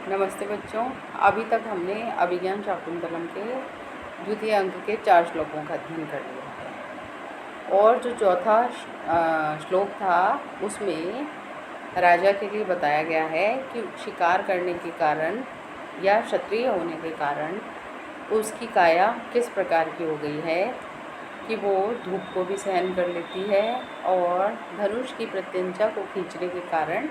नमस्ते बच्चों। अभी तक हमने अभिज्ञान शाकुंतलम के द्वितीय अंक के 4 श्लोकों का अध्ययन कर लिया है और जो चौथा श्लोक था उसमें राजा के लिए बताया गया है कि शिकार करने के कारण या क्षत्रिय होने के कारण उसकी काया किस प्रकार की हो गई है कि वो धूप को भी सहन कर लेती है और धनुष की प्रत्यंचा को खींचने के कारण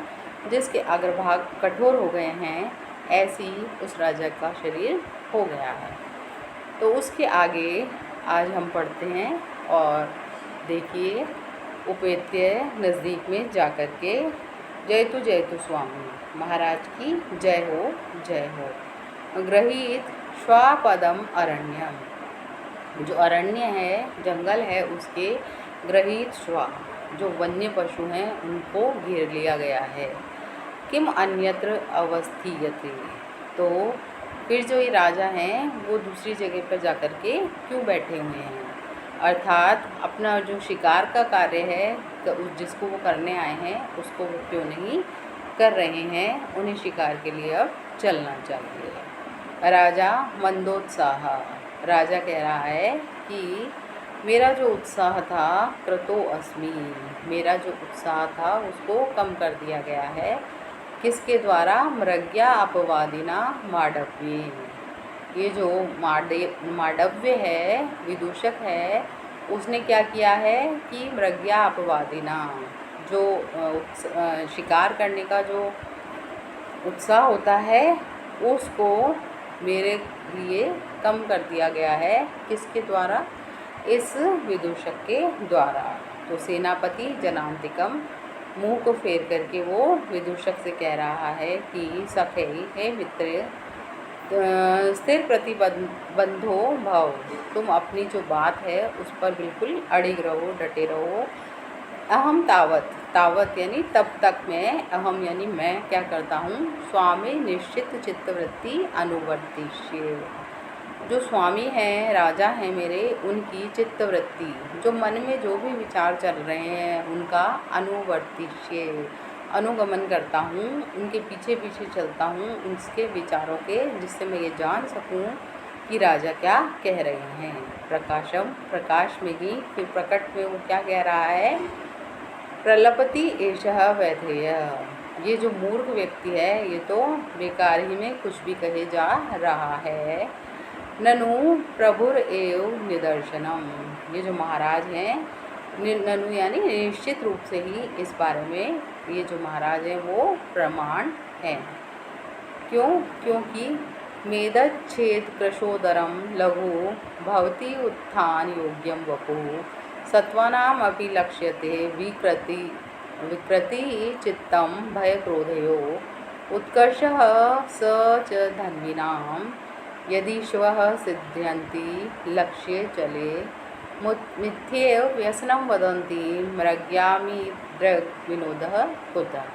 जिसके अग्रभाग कठोर हो गए हैं ऐसी उस राजा का शरीर हो गया है। तो उसके आगे आज हम पढ़ते हैं और देखिए उपेत्य नज़दीक में जाकर के जयतु स्वामी महाराज की जय हो। गृहीत श्वापदम अरण्यम, जो अरण्य है जंगल है उसके गृहीत श्वा जो वन्य पशु हैं उनको घेर लिया गया है। किम अन्यत्र अवस्थीयते, तो फिर जो ये राजा हैं वो दूसरी जगह पर जाकर के क्यों बैठे हुए हैं, अर्थात अपना जो शिकार का कार्य है जिसको वो करने आए हैं उसको वो क्यों नहीं कर रहे हैं। उन्हें शिकार के लिए अब चलना चाहिए। राजा मंदोत्साह, राजा कह रहा है कि मेरा जो उत्साह था कृतो अस्मि, मेरा जो उत्साह था उसको कम कर दिया गया है। किसके द्वारा? मृग्या अपवादिना मांडव्य, ये जो मांडव्य है विदूषक है उसने क्या किया है कि मृग्या अपवादिना, जो शिकार करने का जो उत्साह होता है उसको मेरे लिए कम कर दिया गया है। किसके द्वारा? इस विदूषक के द्वारा। तो सेनापति जनांतिकम मुंह को फेर करके वो विदूषक से कह रहा है कि सखे हे मित्र स्थिर प्रतिबंधो भव, तुम अपनी जो बात है उस पर बिल्कुल अड़िग रहो, डटे रहो। अहम तावत यानी तब तक मैं, अहम यानी मैं क्या करता हूँ, स्वामी निश्चित चित्तवृत्ति अनुवर्तिष्ये, जो स्वामी हैं राजा हैं मेरे उनकी चित्तवृत्ति जो मन में जो भी विचार चल रहे हैं उनका अनुवर्तिष्ये अनुगमन करता हूँ, उनके पीछे पीछे चलता हूँ उनके विचारों के, जिससे मैं ये जान सकूँ कि राजा क्या कह रहे हैं। प्रकाशम, प्रकाश में ही फिर प्रकट में वो क्या कह रहा है, प्रलपति एषः वैधेय, ये जो मूर्ख व्यक्ति है ये तो बेकार ही में कुछ भी कहे जा रहा है। ननु प्रभुर एव निदर्शनम, ये जो महाराज हैं ननु यानी निश्चित रूप से ही इस बारे में ये जो महाराज हैं वो प्रमाण हैं। क्यों? क्योंकि मेदच्छेद कृशोदरम लघु भवती उत्थान योग्यम वपु सत्वानाम अपि लक्ष्यते विकृति चित्तम भय क्रोधयो उत्कर्षः स च धन्विनाम यदि श्वः सिद्ध्यन्ति लक्ष्ये चले मिथ्येव व्यसनं वदन्ति मृग्यामि दृग् विनोदः कुतः।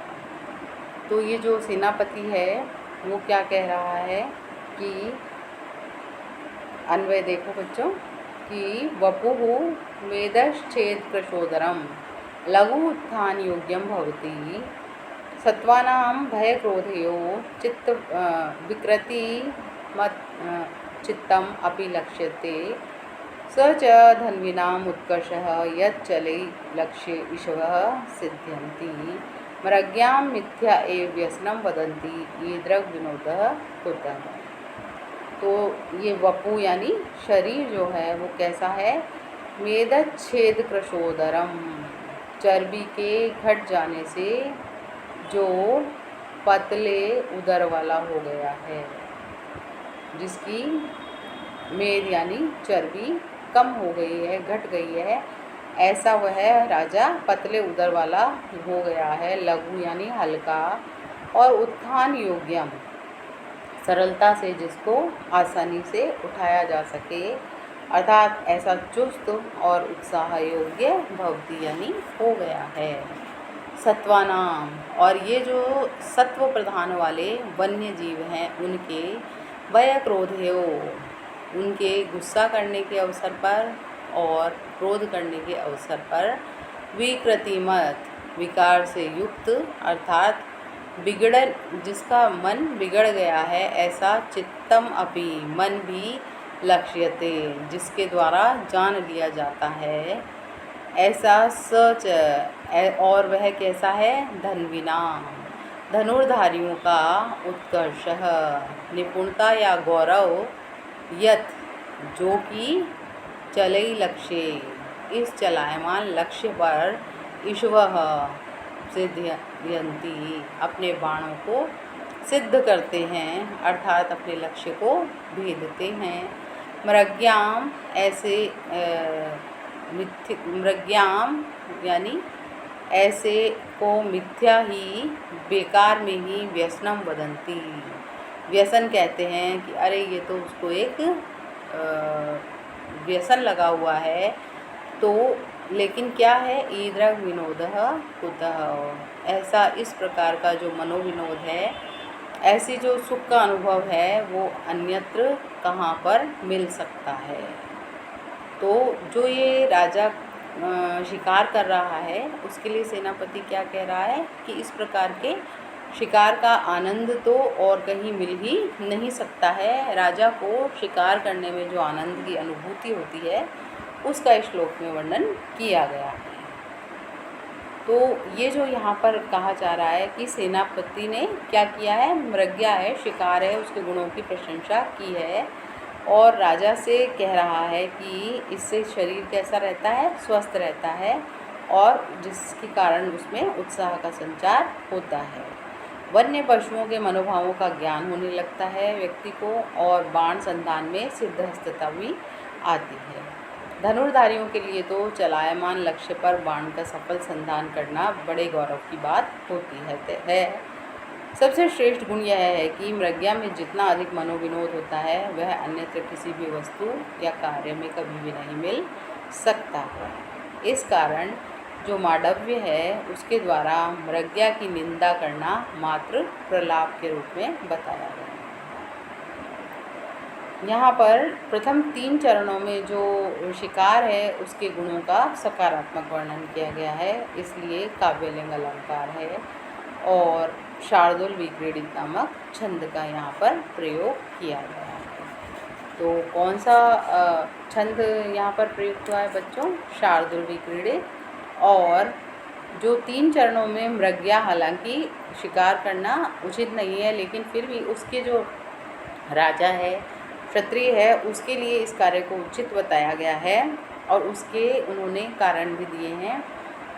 तो ये जो सेनापति है वो क्या कह रहा है कि अन्वय देखो बच्चों कि वपुः मेदश्चेद कृशोदरम लघु उत्थान योग्यम भवति सत्वानां भय क्रोधयो चित्त विकृति मत चित्तम अपि लक्ष्यते स च धन्विनाम उत्कर्षः यच्चले लक्ष्ये ईश्वरः सिद्ध्यन्ति मृग्यां मिथ्या एव व्यसनं वदन्ति ईदृग् विनोदः कुतः। तो ये वपु यानी शरीर जो है वो कैसा है, मेदच्छेद कृशोदरम, चर्बी के घट जाने से जो पतले उदर वाला हो गया है, जिसकी मेद यानी चर्बी कम हो गई है, घट गई है, ऐसा वह राजा पतले उदर वाला हो गया है। लघु यानी हल्का और उत्थान योग्यम, सरलता से जिसको आसानी से उठाया जा सके, अर्थात ऐसा चुस्त और उत्साह योग्य भवती यानी हो गया है। सत्वानाम, और ये जो सत्व प्रधान वाले वन्य जीव हैं उनके भय क्रोधयो, उनके गुस्सा करने के अवसर पर और क्रोध करने के अवसर पर विकृतिमत विकार से युक्त, अर्थात बिगड़ जिसका मन बिगड़ गया है, ऐसा चित्तम अपि मन भी लक्ष्यते, जिसके द्वारा जान लिया जाता है, ऐसा सच और वह कैसा है, धन्विना धनुर्धारियों का उत्कर्ष निपुणता या गौरव, यत जो कि चलई लक्ष्य इस चलायमान लक्ष्य पर ईश्वर सिद्धयंती अपने बाणों को सिद्ध करते हैं, अर्थात अपने लक्ष्य को भेदते हैं। मृग्याम ऐसे मृग्याम यानी ऐसे को मिथ्या ही बेकार में ही व्यसनम वदंती, व्यसन कहते हैं कि अरे ये तो उसको एक व्यसन लगा हुआ है। तो लेकिन क्या है, ईदृग विनोदः कुतः, ऐसा इस प्रकार का जो मनोविनोद है, ऐसी जो सुख का अनुभव है वो अन्यत्र कहाँ पर मिल सकता है। तो जो ये राजा शिकार कर रहा है उसके लिए सेनापति क्या कह रहा है कि इस प्रकार के शिकार का आनंद तो और कहीं मिल ही नहीं सकता है। राजा को शिकार करने में जो आनंद की अनुभूति होती है उसका इस श्लोक में वर्णन किया गया है। तो ये जो यहाँ पर कहा जा रहा है कि सेनापति ने क्या किया है, मृग्या है, शिकार है, उसके गुणों की प्रशंसा की है और राजा से कह रहा है कि इससे शरीर कैसा रहता है, स्वस्थ रहता है और जिसके कारण उसमें उत्साह का संचार होता है। वन्य पशुओं के मनोभावों का ज्ञान होने लगता है व्यक्ति को और बाण संधान में सिद्धहस्तता भी आती है। धनुर्धारियों के लिए तो चलायमान लक्ष्य पर बाण का सफल संधान करना बड़े गौरव की बात होती है। सबसे श्रेष्ठ गुण यह है कि मृग्या में जितना अधिक मनोविनोद होता है वह अन्यत्र किसी भी वस्तु या कार्य में कभी भी नहीं मिल सकता है। इस कारण जो मांडव्य है उसके द्वारा मृग्या की निंदा करना मात्र प्रलाप के रूप में बताया गया है। यहाँ पर प्रथम 3 चरणों में जो शिकार है उसके गुणों का सकारात्मक वर्णन किया गया है, इसलिए काव्यलिंग अलंकार है और शार्दुल विक्रीडित नामक छंद का यहाँ पर प्रयोग किया गया है। तो कौन सा छंद यहाँ पर प्रयुक्त हुआ है बच्चों, शार्दुल विक्रीडित। और जो 3 चरणों में मृग्या, हालांकि शिकार करना उचित नहीं है लेकिन फिर भी उसके जो राजा है, क्षत्रिय है, उसके लिए इस कार्य को उचित बताया गया है और उसके उन्होंने कारण भी दिए हैं।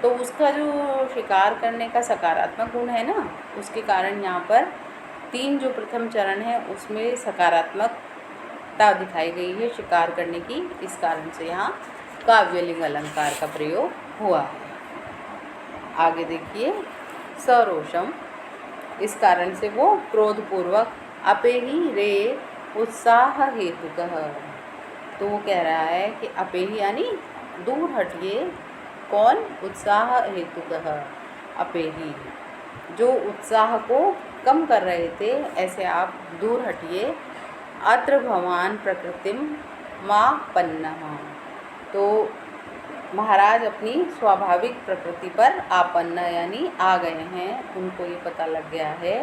तो उसका जो शिकार करने का सकारात्मक गुण है ना, उसके कारण यहाँ पर 3 जो प्रथम चरण है उसमें सकारात्मकता दिखाई गई है शिकार करने की। इस कारण से यहाँ काव्यलिंग अलंकार का प्रयोग हुआ है। आगे देखिए, सरोषम, इस कारण से वो क्रोधपूर्वक अपेहि रे उत्साह हेतुकः, तो वो कह रहा है कि अपेहि यानी दूर हटिए, कौन, उत्साह हेतुकः, अपेहि जो उत्साह को कम कर रहे थे ऐसे आप दूर हटिए। अत्र भवान प्रकृतिम मापन्नः, तो महाराज अपनी स्वाभाविक प्रकृति पर आपन्न यानी आ गए हैं, उनको ये पता लग गया है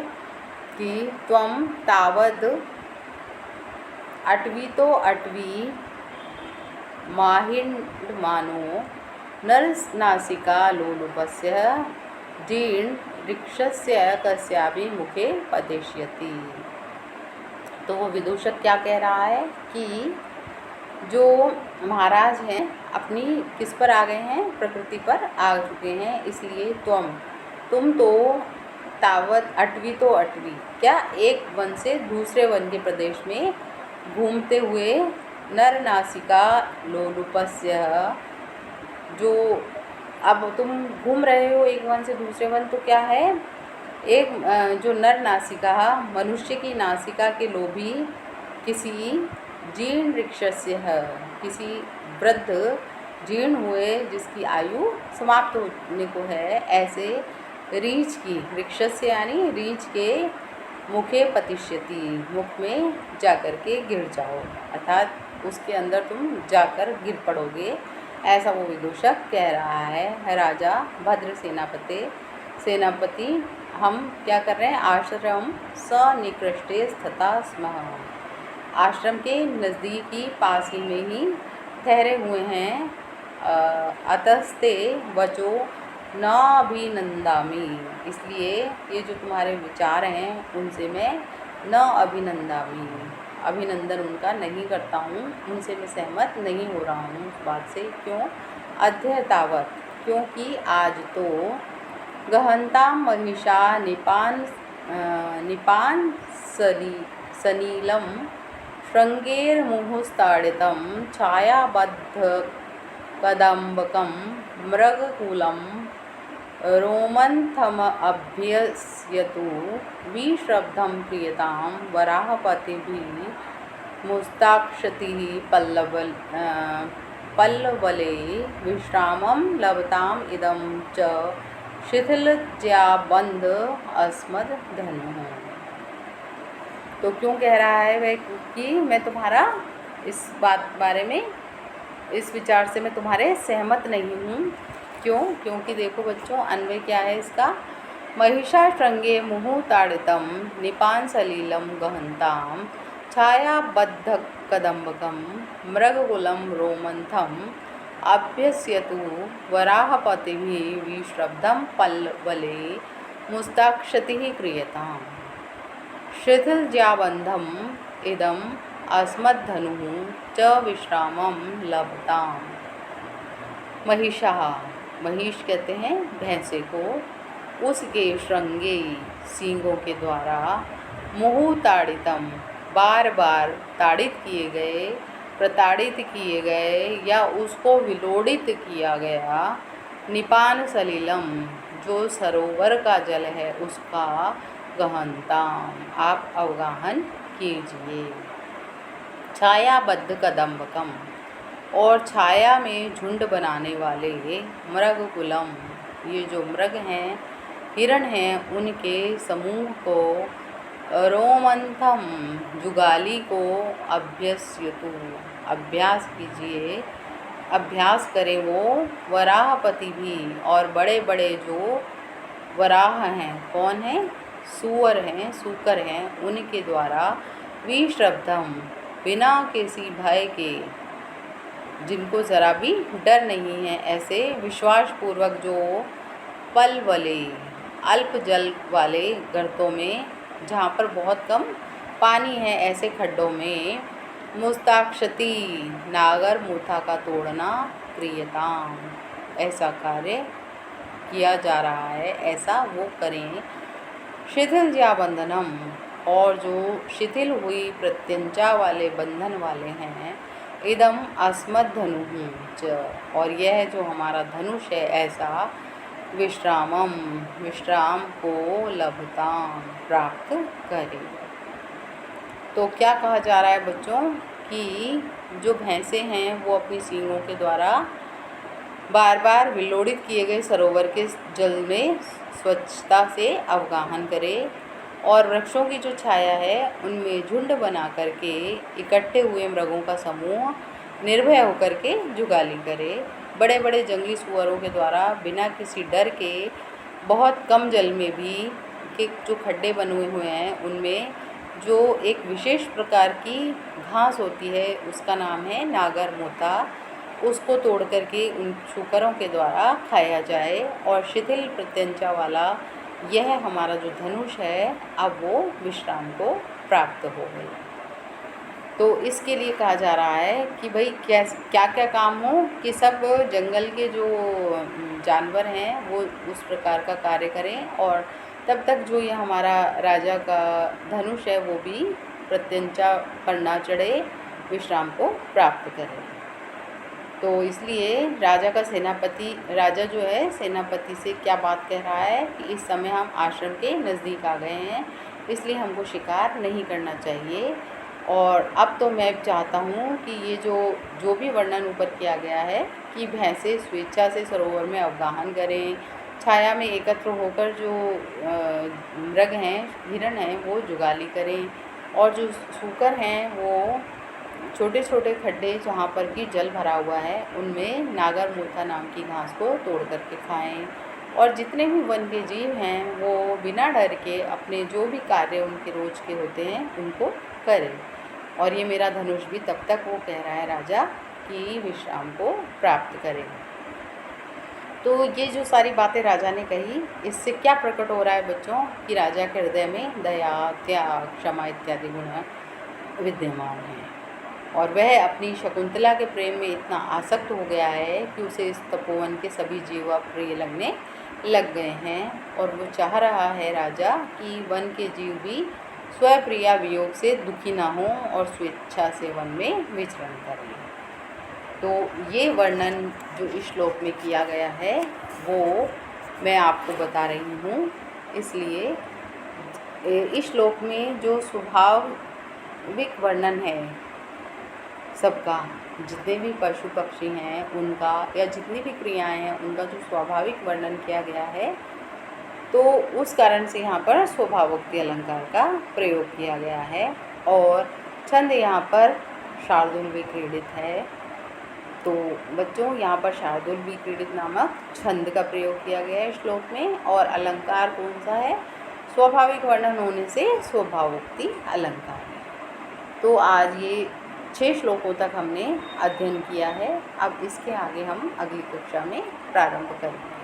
कि त्वम तावद अटवी तो अटवी माहिण्डमानो नरनासिका लोलुपस्य जीर्ण वृक्षस्य कस्यापि मुखे पतिष्यति। तो वो विदूषक क्या कह रहा है कि जो महाराज हैं अपनी किस पर आ गए हैं, प्रकृति पर आ चुके हैं, इसलिए तुम तो तावत अटवी तो अटवी, क्या एक वन से दूसरे वन के प्रदेश में घूमते हुए नरनासिका लोलुपस्य, जो अब तुम घूम रहे हो एक वन से दूसरे वन, तो क्या है, एक जो नर नासिका, मनुष्य की नासिका के लोभी किसी जीर्ण वृक्षस्य है, किसी वृद्ध जीर्ण हुए जिसकी आयु समाप्त होने को है, ऐसे रीछ की, वृक्षस्य यानी रीछ के मुखे पतिष्यति, मुख में जाकर के गिर जाओ, अर्थात उसके अंदर तुम जाकर गिर पड़ोगे, ऐसा वो विदूषक कह रहा है। राजा भद्र सेनापति हम क्या कर रहे हैं, आश्रम सनिकृष्टे स्थिता स्मः, आश्रम के नज़दीकी पास ही में ही ठहरे हुए हैं। अतस्ते वचो न अभिनंदामि, इसलिए ये जो तुम्हारे विचार हैं उनसे मैं न अभिनंदामि, अभिनंदन उनका नहीं करता हूँ, उनसे मैं सहमत नहीं हो रहा हूँ उस बात से। क्यों? अद्य तावत, क्योंकि आज तो गहनता महिषा निपान सनीलम श्रृंगेर्मुहुस्ताडितं छायाबद्धकदम्बकं मृगकुलं रोमन्थमभ्यस्यतु विश्रब्धं प्रियतां वराहपतिभिः मुस्ताक्षतिः पल्लवले विश्रामं लभताम् इदं च शिथिलज्याबन्ध अस्मद्धनुः। तो क्यों कह रहा है वह कि मैं तुम्हारा इस बारे में, इस विचार से मैं तुम्हारे सहमत नहीं हूँ। क्यों? क्योंकि देखो बच्चों, अन्वय क्या है इसका, महिषा श्रृंगे मुहुः ताडितं निपान सलीलं गहनतां छायाबद्ध कदम्बकं मृगकुलं रोमन्थम अभ्यस्यतु वराहपतिभिः विश्रब्धं पल्लवले मुस्ताक्षतिः क्रियताम् शिथिलज्याबन्धम् इदम् अस्मद्धनुः च विश्रामं लभताम्। महिषा, महिष कहते हैं भैंसे को, उसके श्रृंगे सींगों के द्वारा, मुहुः ताडितम बार बार ताड़ित किए गए, प्रताड़ित किए गए या उसको विलोड़ित किया गया, निपान सलीलम जो सरोवर का जल है उसका, गहनताम आप अवगाहन कीजिए, छायाबद्ध कदम्बकम और छाया में झुंड बनाने वाले, मृगकुलम ये जो मृग हैं, हिरण हैं, उनके समूह को, रोमन्थम जुगाली को, अभ्यस्यतु अभ्यास कीजिए, अभ्यास करे वो, वराहपति भी और बड़े बड़े जो वराह हैं, कौन हैं, सुअर हैं, सूकर हैं, उनके द्वारा, विश्रब्धम बिना किसी भय के, जिनको ज़रा भी डर नहीं है, ऐसे विश्वासपूर्वक जो पल्वले अल्प जल वाले गर्तों में, जहाँ पर बहुत कम पानी है, ऐसे खड्डों में, मुस्ताक्षति नागर मूथा का तोड़ना, क्रियताम ऐसा कार्य किया जा रहा है, ऐसा वो करें। शिथिलज्याबन्धनम और जो शिथिल हुई प्रत्यंचा वाले बंधन वाले हैं, इदम अस्मद्धनुः च और यह जो हमारा धनुष है ऐसा, विश्रामम विश्राम को, लभताम प्राप्त करे। तो क्या कहा जा रहा है बच्चों कि जो भैंसे हैं वो अपनी सींगों के द्वारा बार बार विलोड़ित किए गए सरोवर के जल में स्वच्छता से अवगाहन करे और वृक्षों की जो छाया है उनमें झुंड बना करके इकट्ठे हुए मृगों का समूह निर्भय होकर के जुगाली करे। बड़े बड़े जंगली सुअरों के द्वारा बिना किसी डर के बहुत कम जल में भी के जो खड्डे बने हुए हैं उनमें जो एक विशेष प्रकार की घास होती है उसका नाम है नागर मोथा, उसको तोड़ करके उन शुकरों के द्वारा खाया जाए और शिथिल प्रत्यंचा वाला यह हमारा जो धनुष है अब वो विश्राम को प्राप्त हो गई। तो इसके लिए कहा जा रहा है कि भाई क्या क्या काम हो कि सब जंगल के जो जानवर हैं वो उस प्रकार का कार्य करें और तब तक जो ये हमारा राजा का धनुष है वो भी प्रत्यंचा पर ना चढ़े, विश्राम को प्राप्त करे। तो इसलिए राजा का सेनापति, राजा जो है सेनापति से क्या बात कह रहा है कि इस समय हम आश्रम के नज़दीक आ गए हैं, इसलिए हमको शिकार नहीं करना चाहिए। और अब तो मैं चाहता हूँ कि ये जो भी वर्णन ऊपर किया गया है कि भैंसे स्वेच्छा से सरोवर में अवगाहन करें, छाया में एकत्र होकर जो मृग हैं, हिरण हैं, वो जुगाली करें और जो सूकर हैं वो छोटे छोटे खड्डे जहाँ पर कि जल भरा हुआ है उनमें नागर मोथा नाम की घास को तोड़ करके खाएं और जितने भी वन के जीव हैं वो बिना डर के अपने जो भी कार्य उनके रोज के होते हैं उनको करें। और ये मेरा धनुष भी तब तक वो कह रहा है राजा कि विश्राम को प्राप्त करें। तो ये जो सारी बातें राजा ने कही, इससे क्या प्रकट हो रहा है बच्चों कि राजा के हृदय में दया, त्याग, क्षमा इत्यादि गुण विद्यमान हैं और वह अपनी शकुंतला के प्रेम में इतना आसक्त हो गया है कि उसे इस तपोवन के सभी जीव प्रिय लगने लग गए हैं। और वो चाह रहा है राजा कि वन के जीव भी स्वप्रिया वियोग से दुखी ना हों और स्वेच्छा से वन में विचरण करें। तो ये वर्णन जो इस श्लोक में किया गया है वो मैं आपको बता रही हूँ। इसलिए इस श्लोक में जो स्वाभाविक वर्णन है सबका, जितने भी पशु पक्षी हैं उनका या जितनी भी क्रियाएं हैं उनका जो स्वाभाविक वर्णन किया गया है, तो उस कारण से यहाँ पर स्वभावोक्ति अलंकार का प्रयोग किया गया है। और छंद यहाँ पर शार्दूल विक्रीडित है। तो बच्चों यहाँ पर शार्दूल विक्रीडित नामक छंद का प्रयोग किया गया है श्लोक में। और अलंकार कौन सा है? स्वाभाविक वर्णन होने से स्वभावोक्ति अलंकार है। तो आज ये 6 श्लोकों तक हमने अध्ययन किया है। अब इसके आगे हम अगली कक्षा में प्रारंभ करेंगे।